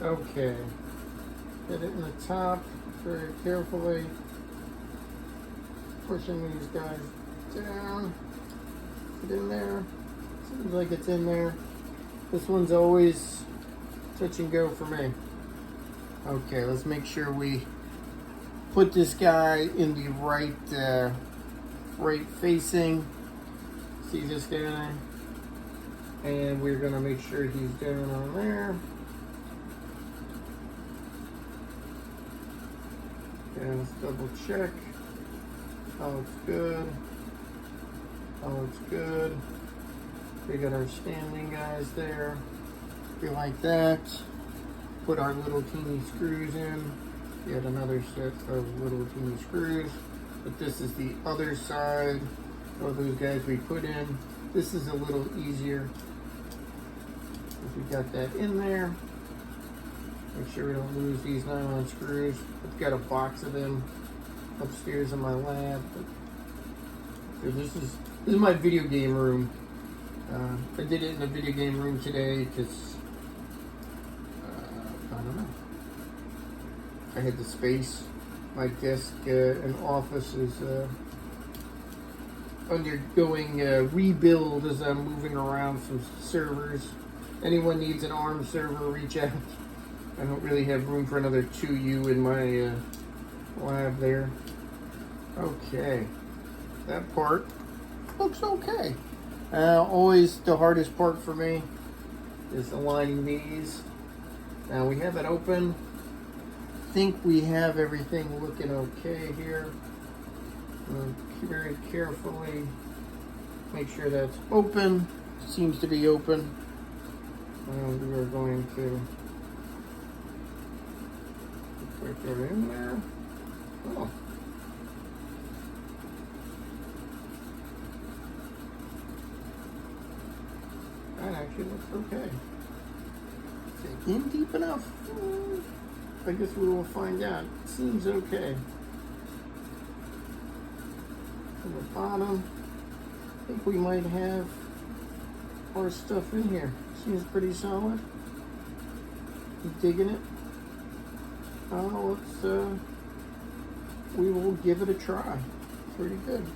Okay. Get it in the top very carefully. Pushing these guys down. Get in there. Seems like it's in there. This one's always touch and go for me. Okay, let's make sure we put this guy in the right facing. See this guy? And we're gonna make sure he's down on there. And let's double check. Oh, looks good. Oh, looks good. We got our standing guys there. We like that. Put our little teeny screws in. Yet another set of little teeny screws. But this is the other side of those guys we put in. This is a little easier. If we got that in there. Make sure we don't lose these nylon screws. I've got a box of them upstairs in my lab. So this is my video game room. I did it in the video game room today because I don't know. I had the space. My desk and office is undergoing a rebuild as I'm moving around some servers. Anyone needs an ARM server, reach out. I don't really have room for another 2U in my lab there. Okay, that part looks okay. Always the hardest part for me is aligning these. Now we have it open. I think we have everything looking okay here. Very carefully make sure that's open. Seems to be open. And we are going to put that in there. Oh. That actually looks okay. Is it in deep enough? I guess we will find out. It seems okay. From the bottom, I think we might have our stuff in here. Seems pretty solid. You digging it? Oh, let's we will give it a try. Pretty good.